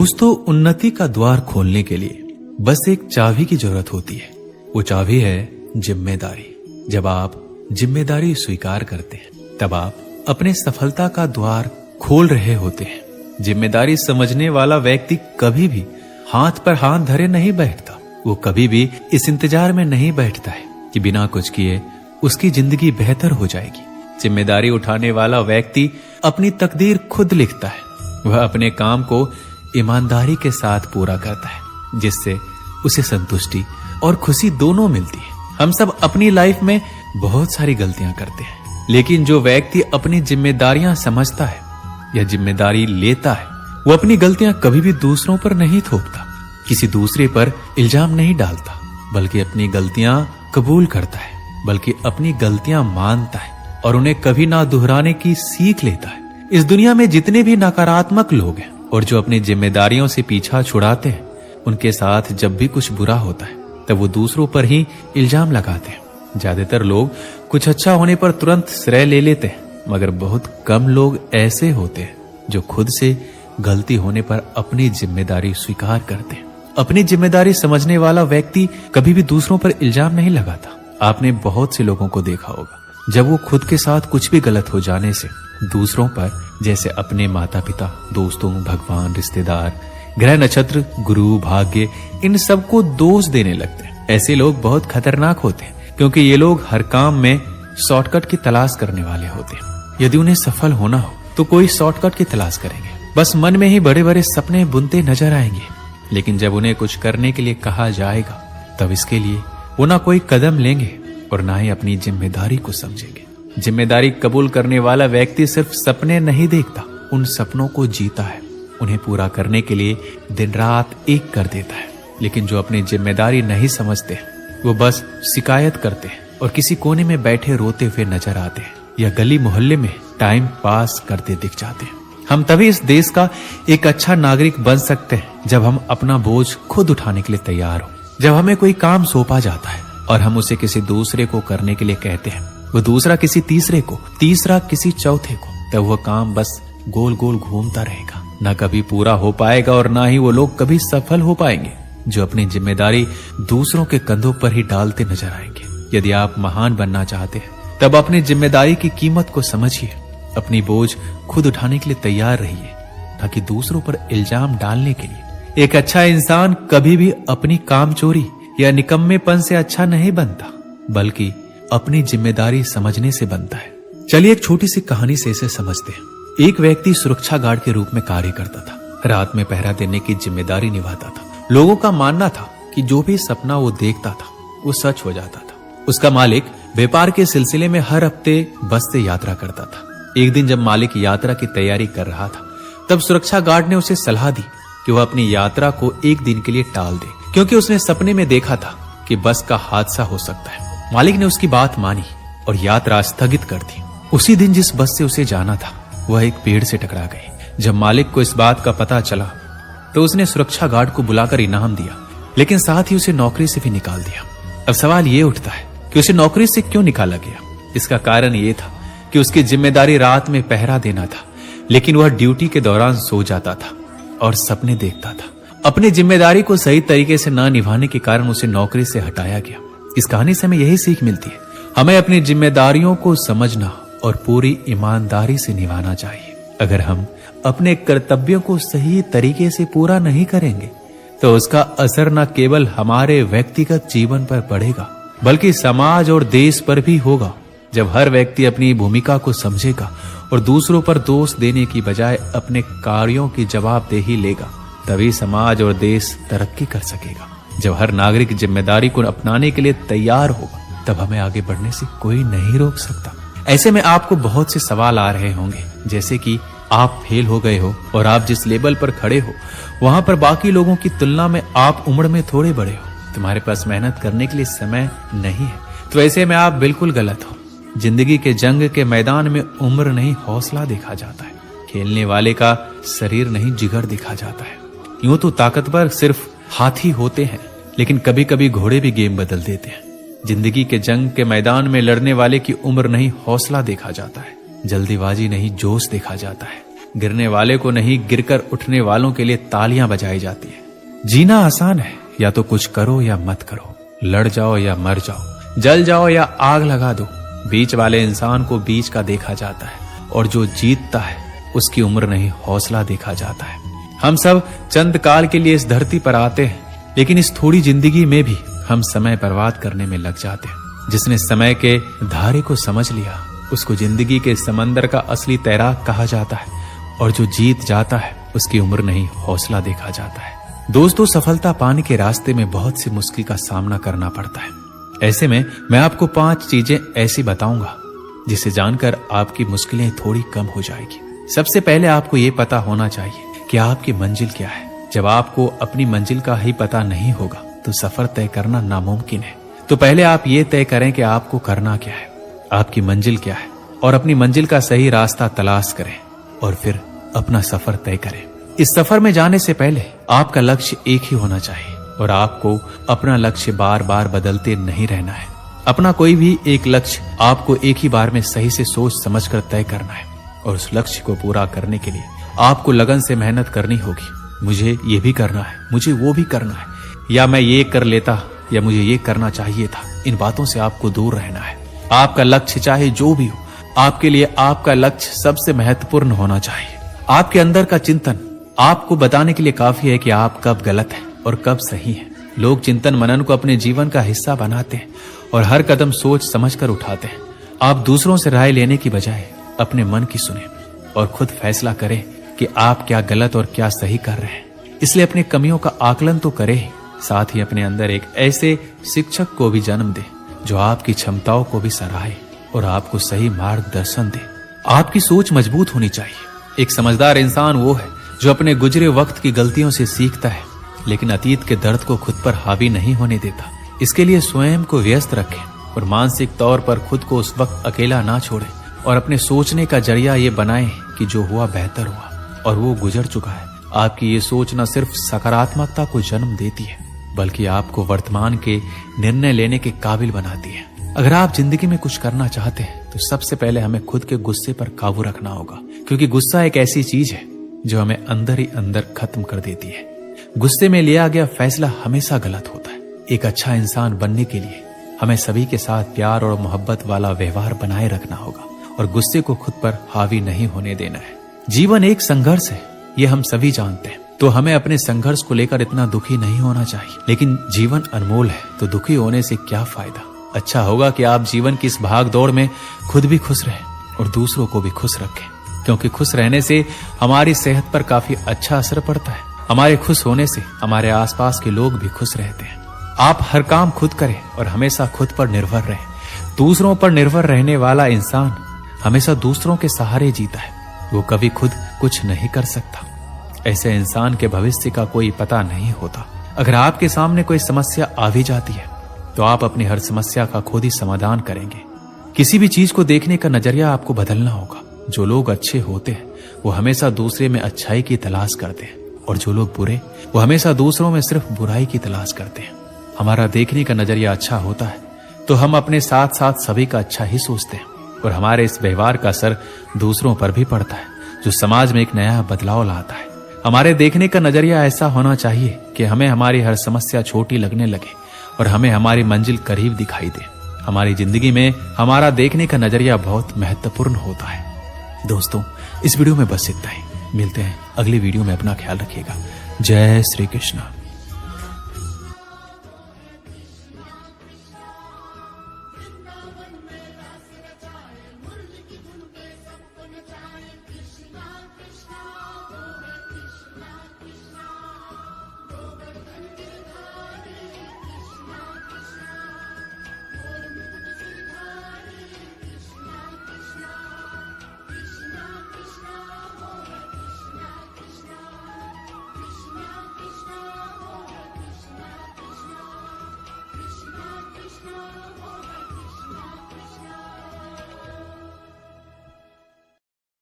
दोस्तों, उन्नति का द्वार खोलने के लिए बस एक चाबी की जरूरत होती है। वो चाबी है जिम्मेदारी। जब आप जिम्मेदारी स्वीकार करते हैं तब आप अपने सफलता का द्वार खोल रहे होते हैं। जिम्मेदारी समझने वाला व्यक्ति कभी भी हाथ पर हाथ धरे नहीं बैठता। वो कभी भी इस इंतजार में नहीं बैठता है कि बिना कुछ किए उसकी जिंदगी बेहतर हो जाएगी। जिम्मेदारी उठाने वाला व्यक्ति अपनी तकदीर खुद लिखता है। वह अपने काम को ईमानदारी के साथ पूरा करता है, जिससे उसे संतुष्टि और खुशी दोनों मिलती है। हम सब अपनी लाइफ में बहुत सारी गलतियां करते हैं, लेकिन जो व्यक्ति अपनी जिम्मेदारियां समझता है या जिम्मेदारी लेता है, वो अपनी गलतियां कभी भी दूसरों पर नहीं थोपता, किसी दूसरे पर इल्जाम नहीं डालता, बल्कि अपनी गलतियां कबूल करता है, बल्कि अपनी गलतियां मानता है और उन्हें कभी ना दोहराने की सीख लेता है। इस दुनिया में जितने भी नकारात्मक लोग हैं और जो अपनी जिम्मेदारियों से पीछा छुड़ाते हैं, उनके साथ जब भी कुछ बुरा होता है तब वो दूसरों पर ही इल्जाम लगाते हैं। ज्यादातर लोग कुछ अच्छा होने पर तुरंत श्रेय ले लेते हैं, मगर बहुत कम लोग ऐसे होते हैं जो खुद से गलती होने पर अपनी जिम्मेदारी स्वीकार करते हैं। अपनी जिम्मेदारी समझने वाला व्यक्ति कभी भी दूसरों पर इल्जाम नहीं लगाता। आपने बहुत से लोगों को देखा होगा, जब वो खुद के साथ कुछ भी गलत हो जाने से दूसरों पर, जैसे अपने माता पिता, दोस्तों, भगवान, रिश्तेदार, ग्रह नक्षत्र, गुरु, भाग्य, इन सबको दोष देने लगते हैं। ऐसे लोग बहुत खतरनाक होते हैं, क्योंकि ये लोग हर काम में शॉर्टकट की तलाश करने वाले होते हैं। यदि उन्हें सफल होना हो तो कोई शॉर्टकट की तलाश करेंगे, बस मन में ही बड़े बड़े सपने बुनते नजर आएंगे। लेकिन जब उन्हें कुछ करने के लिए कहा जाएगा तब इसके लिए वो ना कोई कदम लेंगे और ना ही अपनी जिम्मेदारी को समझेंगे। जिम्मेदारी कबूल करने वाला व्यक्ति सिर्फ सपने नहीं देखता, उन सपनों को जीता है। उन्हें पूरा करने के लिए दिन रात एक कर देता है। लेकिन जो अपनी जिम्मेदारी नहीं समझते, वो बस शिकायत करते हैं और किसी कोने में बैठे रोते हुए नजर आते हैं या गली मोहल्ले में टाइम पास करते दिख जाते हैं। हम तभी इस देश का एक अच्छा नागरिक बन सकते हैं जब हम अपना बोझ खुद उठाने के लिए तैयार हो। जब हमें कोई काम सौंपा जाता है और हम उसे किसी दूसरे को करने के लिए कहते हैं, वो दूसरा किसी तीसरे को, तीसरा किसी चौथे को, तब वह काम बस गोल गोल घूमता रहेगा, ना कभी पूरा हो पाएगा और ना ही वो लोग कभी सफल हो पाएंगे जो अपनी जिम्मेदारी दूसरों के कंधों पर ही डालते नजर आएंगे। यदि आप महान बनना चाहते हैं तब अपनी जिम्मेदारी की कीमत को समझिए। अपनी बोझ खुद उठाने के लिए तैयार रहिए, ताकि दूसरों पर इल्जाम डालने के लिए। एक अच्छा इंसान कभी भी अपनी कामचोरी या निकम्मेपन से अच्छा नहीं बनता, बल्कि अपनी जिम्मेदारी समझने से बनता है। चलिए एक छोटी सी कहानी से इसे समझते हैं। एक व्यक्ति सुरक्षा गार्ड के रूप में कार्य करता था। रात में पहरा देने की जिम्मेदारी निभाता था। लोगों का मानना था कि जो भी सपना वो देखता था वो सच हो जाता था। उसका मालिक व्यापार के सिलसिले में हर हफ्ते बस से यात्रा करता था। एक दिन जब मालिक यात्रा की तैयारी कर रहा था, तब सुरक्षा गार्ड ने उसे सलाह दी कि वह अपनी यात्रा को एक दिन के लिए टाल दे, क्योंकि उसने सपने में देखा था कि बस का हादसा हो सकता है। मालिक ने उसकी बात मानी और यात्रा स्थगित कर दी। उसी दिन जिस बस से उसे जाना था, वह एक पेड़ से टकरा गई। जब मालिक को इस बात का पता चला तो उसने सुरक्षा गार्ड को बुलाकर इनाम दिया, लेकिन साथ ही उसे नौकरी से भी निकाल दिया। अब सवाल ये उठता है कि उसे नौकरी से क्यों निकाला गया। इसका कारण ये था कि उसकी जिम्मेदारी रात में पहरा देना था, लेकिन वह ड्यूटी के दौरान सो जाता था और सपने देखता था। अपनी जिम्मेदारी को सही तरीके से न निभाने के कारण उसे नौकरी से हटाया गया। इस कहानी से हमें यही सीख मिलती है, हमें अपनी जिम्मेदारियों को समझना और पूरी ईमानदारी से निभाना चाहिए। अगर हम अपने कर्तव्यों को सही तरीके से पूरा नहीं करेंगे तो उसका असर न केवल हमारे व्यक्तिगत जीवन पर पड़ेगा, बल्कि समाज और देश पर भी होगा। जब हर व्यक्ति अपनी भूमिका को समझेगा और दूसरों पर दोष देने की बजाय अपने कार्यों की जवाबदेही लेगा, तभी समाज और देश तरक्की कर सकेगा। जब हर नागरिक जिम्मेदारी को अपनाने के लिए तैयार होगा, तब हमें आगे बढ़ने से कोई नहीं रोक सकता। ऐसे में आपको बहुत से सवाल आ रहे होंगे, जैसे कि आप फेल हो गए हो और आप जिस लेवल पर खड़े हो वहां पर बाकी लोगों की तुलना में आप उम्र में थोड़े बड़े हो, तुम्हारे पास मेहनत करने के लिए समय नहीं है। तो ऐसे में आप बिल्कुल गलत हो। जिंदगी के जंग के मैदान में उम्र नहीं, हौसला देखा जाता है। खेलने वाले का शरीर नहीं, जिगर देखा जाता है। यूं तो ताकतवर सिर्फ हाथी होते हैं, लेकिन कभी कभी घोड़े भी गेम बदल देते हैं। जिंदगी के जंग के मैदान में लड़ने वाले की उम्र नहीं, हौसला देखा जाता है। जल्दीबाजी नहीं, जोश देखा जाता है। गिरने वाले को नहीं, गिरकर उठने वालों के लिए तालियां बजाई जाती है। जीना आसान है, या तो कुछ करो या मत करो, लड़ जाओ या मर जाओ, जल जाओ या आग लगा दो। बीच वाले इंसान को बीच का देखा जाता है, और जो जीतता है उसकी उम्र नहीं, हौसला देखा जाता है। हम सब चंद काल के लिए इस धरती पर आते हैं, लेकिन इस थोड़ी जिंदगी में भी हम समय बर्बाद करने में लग जाते हैं। जिसने समय के धारे को समझ लिया, उसको जिंदगी के समंदर का असली तैराक कहा जाता है, और जो जीत जाता है उसकी उम्र नहीं, हौसला देखा जाता है। दोस्तों, सफलता पाने के रास्ते में बहुत सी मुश्किल का सामना करना पड़ता है। ऐसे में मैं आपको 5 चीजें ऐसी बताऊंगा जिसे जानकर आपकी मुश्किलें थोड़ी कम हो जाएगी। सबसे पहले आपको ये पता होना चाहिए कि आपकी मंजिल क्या है। जब आपको अपनी मंजिल का ही पता नहीं होगा तो सफर तय करना नामुमकिन है। तो पहले आप ये तय करें कि आपको करना क्या है, आपकी मंजिल क्या है, और अपनी मंजिल का सही रास्ता तलाश करें, और फिर अपना सफर तय करें। इस सफर में जाने से पहले आपका लक्ष्य एक ही होना चाहिए, और आपको अपना लक्ष्य बार बार बदलते नहीं रहना है। अपना कोई भी एक लक्ष्य आपको एक ही बार में सही से सोच समझकर तय करना है, और उस लक्ष्य को पूरा करने के लिए आपको लगन से मेहनत करनी होगी। मुझे ये भी करना है, मुझे वो भी करना है, या मैं ये कर लेता, या मुझे ये करना चाहिए था। इन बातों से आपको दूर रहना है। आपका लक्ष्य चाहे जो भी हो, आपके लिए आपका लक्ष्य सबसे महत्वपूर्ण होना चाहिए। आपके अंदर का चिंतन आपको बताने के लिए काफी है कि आप कब गलत हैं और कब सही हैं। लोग चिंतन मनन को अपने जीवन का हिस्सा बनाते हैं और हर कदम सोच समझकर उठाते हैं। आप दूसरों से राय लेने की बजाय अपने मन की सुने और खुद फैसला करें कि आप क्या गलत और क्या सही कर रहे हैं। इसलिए अपनी कमियों का आकलन तो करें, साथ ही अपने अंदर एक ऐसे शिक्षक को भी जन्म दे जो आपकी क्षमताओं को भी सराहे और आपको सही मार्गदर्शन दे। आपकी सोच मजबूत होनी चाहिए। एक समझदार इंसान वो है जो अपने गुजरे वक्त की गलतियों से सीखता है, लेकिन अतीत के दर्द को खुद पर हावी नहीं होने देता। इसके लिए स्वयं को व्यस्त रखें और मानसिक तौर पर खुद को उस वक्त अकेला ना छोड़ें, और अपने सोचने का जरिया ये बनाएं कि जो हुआ बेहतर हुआ और वो गुजर चुका है। आपकी ये सोच न सिर्फ सकारात्मकता को जन्म देती है, बल्कि आपको वर्तमान के निर्णय लेने के काबिल बनाती है। अगर आप जिंदगी में कुछ करना चाहते हैं तो सबसे पहले हमें खुद के गुस्से पर काबू रखना होगा, क्योंकि गुस्सा एक ऐसी चीज है जो हमें अंदर ही अंदर खत्म कर देती है। गुस्से में लिया गया फैसला हमेशा गलत होता है। एक अच्छा इंसान बनने के लिए हमें सभी के साथ प्यार और मोहब्बत वाला व्यवहार बनाए रखना होगा और गुस्से को खुद पर हावी नहीं होने देना है। जीवन एक संघर्ष है, ये हम सभी जानते हैं, तो हमें अपने संघर्ष को लेकर इतना दुखी नहीं होना चाहिए। लेकिन जीवन अनमोल है, तो दुखी होने से क्या फायदा। अच्छा होगा कि आप जीवन की इस भाग दौड़ में खुद भी खुश रहें और दूसरों को भी खुश रखें, क्योंकि खुश रहने से हमारी सेहत पर काफी अच्छा असर पड़ता है। हमारे खुश होने से हमारे आसपास के लोग भी खुश रहते हैं। आप हर काम खुद करें और हमेशा खुद पर निर्भर रहें। दूसरों पर निर्भर रहने वाला इंसान हमेशा दूसरों के सहारे जीता है, वो कभी खुद कुछ नहीं कर सकता। ऐसे इंसान के भविष्य का कोई पता नहीं होता। अगर आपके सामने कोई समस्या आ भी जाती है तो आप अपनी हर समस्या का खुद ही समाधान करेंगे। किसी भी चीज को देखने का नजरिया आपको बदलना होगा। जो लोग अच्छे होते हैं वो हमेशा दूसरे में अच्छाई की तलाश करते हैं, और जो लोग बुरे वो हमेशा दूसरों में सिर्फ बुराई की तलाश करते हैं। हमारा देखने का नजरिया अच्छा होता है तो हम अपने साथ साथ सभी का अच्छा ही सोचते हैं, और हमारे इस व्यवहार का असर दूसरों पर भी पड़ता है, जो समाज में एक नया बदलाव लाता है। हमारे देखने का नजरिया ऐसा होना चाहिए कि हमें हमारी हर समस्या छोटी लगने लगे और हमें हमारी मंजिल करीब दिखाई दे। हमारी जिंदगी में हमारा देखने का नजरिया बहुत महत्वपूर्ण होता है। दोस्तों, इस वीडियो में बस इतना ही। मिलते हैं अगली वीडियो में। अपना ख्याल रखिएगा। जय श्री कृष्ण।